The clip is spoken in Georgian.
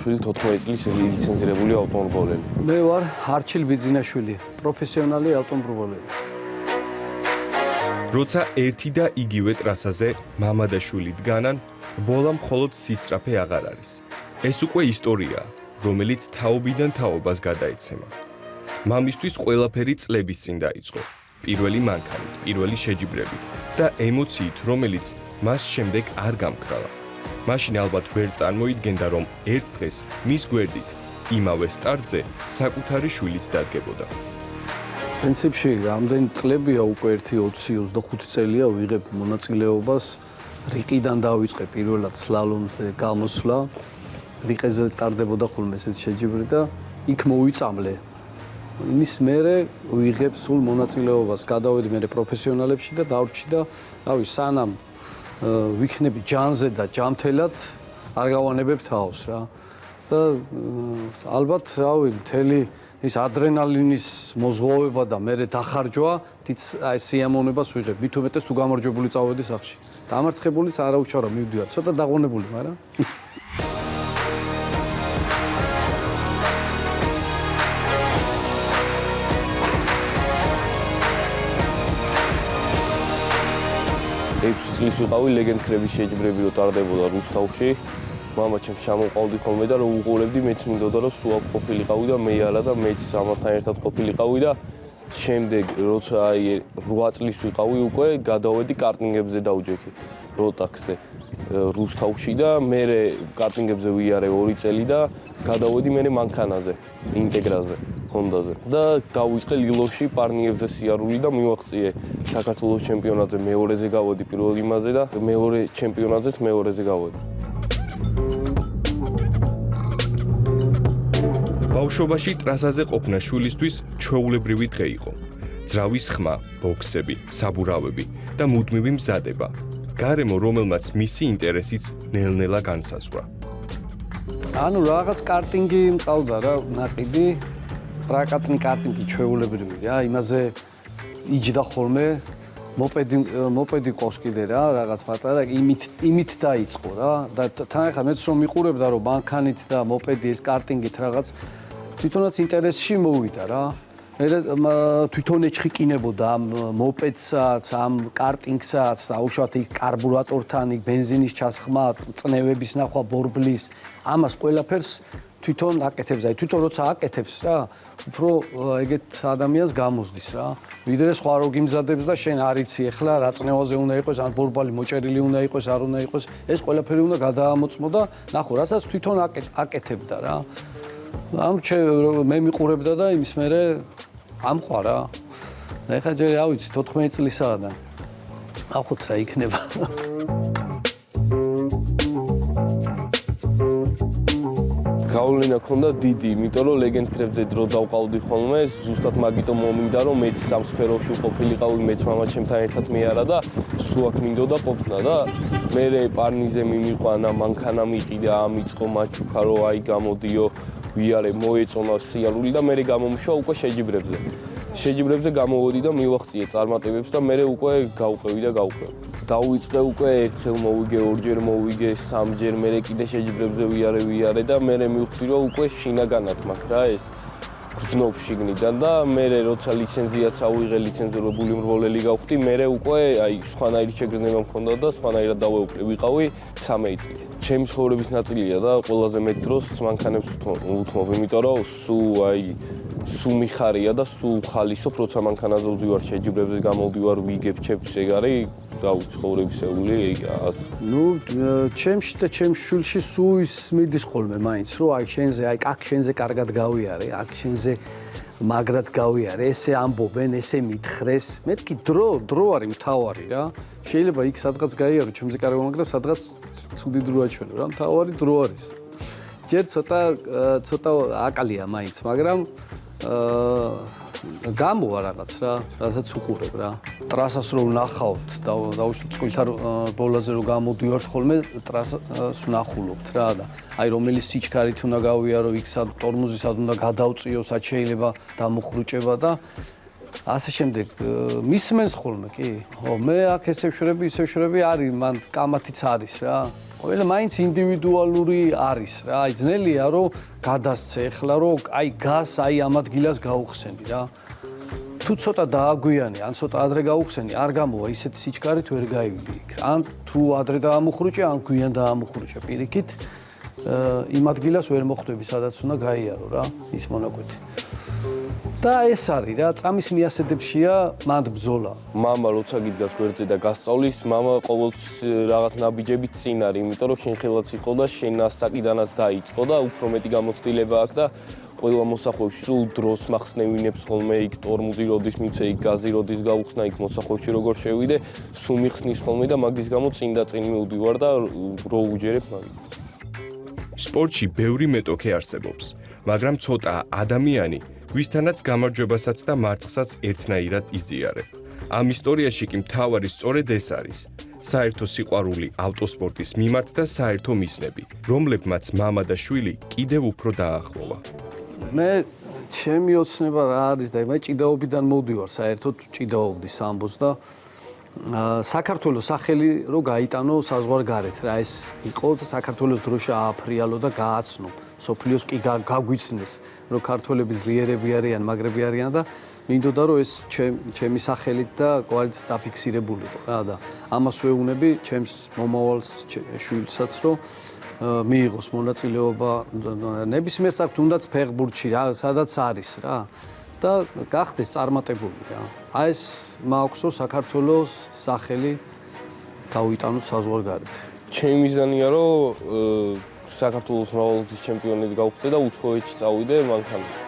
ბიძინაშვილი 14 წლის ლიცენზირებული ავტომობილელი. მე ვარ არჩილ ბიძინაშვილი, პროფესიონალი ავტომობილელი. როცა ერთი და იგივე ტრასაზე მამა და შვილი დგანან, ბოლა მხოლოდ სისწრაფე აღარ არის. ეს უკვე ისტორია, რომელიც თაობიდან თაობას გადაეცემა. მამისთვის ყველაფერი წლების წინ დაიწყო. პირველი მანქანით, პირველი შეჯიბრებით და ემოციით, რომელიც მას შემდეგ არ გამქრალა. მაშინ ალბათ ვერ წარმოიდგენდა, რომ ერთ დღეს მის გვერდით, იმავე სტარტზე, საკუთარი შვილიც დადგებოდა. პრინციპში, რამდენი წლებია უკვე 20-25 წელია ვიღებ მონაწილეობას. რიყიდან დავიწყე პირველად სლალომზე გამოსვლა. რიყეზე ტარდებოდა ხოლმე ესეთი შეჯიბრი და იქ მოვიწამლე. იმის მერე ვიღებ სულ მონაწილეობას, გადავედი მე პროფესიონალებში და დავრჩი და რავი, სანამ ვიქნები ჯანზე და ჯამთელად არ გავანებებ თავს რა. და ალბათ, რავი, მთელი ის ადრენალინის მოზღვავება და მერე დახარჯვა, აი სიამოვნებას ვიღებ. მით უმეტეს თუ გამარჯვებული წავედი სახლში. დამარცხებულიც არა უშარო მივდივარ, ცოტა დაღონებული, მაგრამ წლის ვიყავი ლეგენდ ქრების შეჯიბრები რო ტარდებოდა რუსთავში. მამა ჩემს ჩამოყავდი ხოლმე და რო უყურებდი, მეც მინდოდა რომ სულ ყოფილიყავი და მე ალა და მეც ამათთან ერთად ყოფილიყავი და შემდეგ როცა აი 8 წლის ვიყავი უკვე გადავედი კარტინგებზე დავჯექი როტაქსზე რუსთავში და მე კარტინგებზე ვიარე 2 წელი და გადავედი მე მანქანაზე ინტეგრაზე ჰონდაზე და დავიწყე ლილოვში პარნიებზე სიარული და მივაღწიე საქართველოს ჩემპიონატზე მეორეზე გავედი პირველ იმაზე და მეორე ჩემპიონატზეც მეორეზე გავედი. ბავშვობაში ტრასაზე ყოფნა შვილისთვის ჩვეულებრივი დღე იყო. ძრავის ხმა, ბოქსები, საბურავები და მუდმივი მზადება. გარემო, რომელმაც მისი ინტერესიც ნელ-ნელა განსაზღვრა. ანუ რაღაც კარტინგი მყავდა რა, ნაყიდი, პრაკატნი კარტინგი ჩვეულებრივი რა, იმაზე იჯდა ხოლმე, მოპედი ყავს კიდე რა, რაღაც პატარა, იმით დაიწყო რა და თან ახლა მეც რომ მიყურებდა რომ მანქანით და მოპედი ეს კარტინგით რაღაც თვითონაც ინტერესში მოვიდა რა. მე თვითონ ეჩხიკინებოდა ამ მოპედსაც, ამ კარტინგსაც და უშუალოდ იქ კარბურატორთან, იქ ბენზინის ჩასხმა, წნევების ნახვა, ბორბლის, ამას ყველაფერს თვითონ აკეთებს. აი თვითონ როცა აკეთებს რა, უფრო ეგეთ ადამიანს გამოსდის რა. ვიდრე სხვა რო გიმზადებს და შენ არ იცი ახლა რა წნევაზე უნდა იყოს, ან ბორბალი მოჭერილი უნდა იყოს, არ უნდა იყოს, ეს ყველაფერი უნდა გადაამოწმო და ნახო, რასაც თვითონ აკეთებდა რა. ანუ მე მიყურებდა და იმის მერე ამყვა რა. ეხლა ჯერ რა ვიცი 14 წლისაა და ახოთ რა იქნება. გავლენა ქონდა დიდი, იმიტომ რომ ლეგენდ ქრებზე დრო დავყავდი ხოლმე, ზუსტად მაგიტომ მომინდა რომ მეც სამსფეროში ყოფილიყავი, მეც მამა ჩემთან ერთად მეარა და სულ აქ მინდოდა ყოფნა და მე პარნიზე მიმიყვანა, მანქანა მიყიდა, ამიწყო მაჩუქა რომ აი გამოდიო, ვიარე მოეწონა სიარული და მე გამომშვა უკვე შეჯიბრებზე. შეჯიბრებზე გამოვედი და მივახციე წარმატებებს და მე უკვე გავყევი და გავყევი. დავიწყე უკვე ერთხელ მოვიგე, ორჯერ მოვიგე, სამჯერ მე კიდე შეჯიბრებზე ვიარე და მე მივხვდი რომ უკვე შინაგანად მაქვს რა ეს გრძნობს შიგნიდან და მე როცა ლიცენზიაც ავიღე, ლიცენზირებული მრბოლელი გავხდი, მე უკვე აი სხვანაირი შეგრძნება მქონდა და სხვანაირად დავეუყევიყავი 13 წლის. ჩემი ცხოვრების ნაწილია და ყველაზე მეტ დროს მანქანებს უთმობ, იმიტომ რომ სულ მიხარია და სულ ხალისობ, როცა მანქანაზე ვზივარ შეჯიბრებზე გამოვდივარ, ვიგებ ჩემს ეგარი ცხოვრებისეული ასე. ნუ ჩემში და ჩემს შვილში სულ ის მიდის ხოლმე მაინც, რომ აი შენზე, აი აქ შენზე კარგად გავიარე, აქ შენზე მაგრად გავიარე, ესე ამბობენ, ესე მითხრეს. მეთქი დრო არის მთავარი რა. შეიძლება იქ სადღაც გაიარო ჩემზე კარგად, მაგრამ სადღაც ცუდი დრო აჩვენო რა, მთავარი დრო არის. ჯერ ცოტა აკალია მაინც, მაგრამ გამოვა რაღაც რა, რასაც უყურებ რა. ტრასას რო ვნახავთ და დაუშვით წყვილთან ბოლაზე რო გამოდივართ ხოლმე, ტრასას ვნახულობთ რა და აი რომელი სიჩქარით უნდა გავიარო, იქ სად ტორმოზი სად უნდა გადავწიო, სად შეიძლება დამოხრუჭება და ასე შემდეგ მისმენს ხოლმე კი ხო მე აქ ესე ვშვრები არის მან კამათიც არის რა ყველა მაინც ინდივიდუალური არის რა აი ძნელია რომ გადასცე ახლა რომ აი გას აი ამ ადგილას გაუხსენი რა თუ ცოტა დააგვიანე ან ცოტა ადრე გაუხსენი არ გამოვა ისეთი სიჩქარით ვერ გაივიდი იქ ან თუ ადრე დაამუხრუჭე ან გვიან დაამუხრუჭე პირიქით იმ ადგილას ვერ მოხვდები სადაც უნდა გაიარო რა ის მონაკვეთი და ეს არის რა წამის მიასედებშია მანდ ბრძოლა მამა როცა გიდგას გვერდზე და გასწავლის მამა ყოველთვის რაღაც ნაბიჯებით წინ არის იმიტომ რომ შენ ხელაც იყო და შენ ასაკიდანაც დაიწყო და უფრო მეტი გამოცდილება აქვს და ყველა მოსახლეში სულ დროს მახსნევინებს ხოლმე იქ ტორმუზი როდის მიცე იქ გაზი როდის გაუხსნა იქ მოსახლეში როგორ შევიდე სულ მიხსნის ხოლმე და მაგის გამო წინ და წინ მივდივარ და რო უჯერებ მაგით სპორტში ბევრი მეტოქე არსებობს მაგრამ ცოტა ადამიანი ვისთანაც გამარჯვებასაც და მარცხსაც ერთნაირად იზიარებ ამ ისტორიაში კი მთავარი სწორედ ეს არის საერთო სიყვარული ავტოსპორტის მიმართ და საერთო მისნები რომლებმაც მამა და შვილი კიდევ უფრო დაახლოვა მე ჩემი ოცნება რა არის და მე ჭიდაობიდან მოვდივარ საერთოდ ჭიდაობდი სამბოს და საქართველოს სახელი რო გაიტანო საზღვარგარეთ რა ეს იყო და საქართველოს დროშა ააფრიალო და გააცნო სოფლიოს კი გაგვიცნეს რომ ქართველები ძლიერები არიან მაგრები არიან და მინდოდა რომ ეს ჩემი სახელით და კვალიც დაფიქსირებულიყო რა და ამას ვეუბნები ჩემს მომავალ შვილსაც რომ მიიღოს მონაწილეობა ნებისმიერ საქმე თუნდაც ფეხბურთში რა სადაც არის რა და გახდეს წარმატებული რა აი ეს მააქვსო საქართველოს სახელი გავიტანოთ საზღვარგარეთ ჩემი მიზანია რომ საქართველოს მრავალგზის ჩემპიონი გავხდე და უცხოეთში წავიდე მანქანით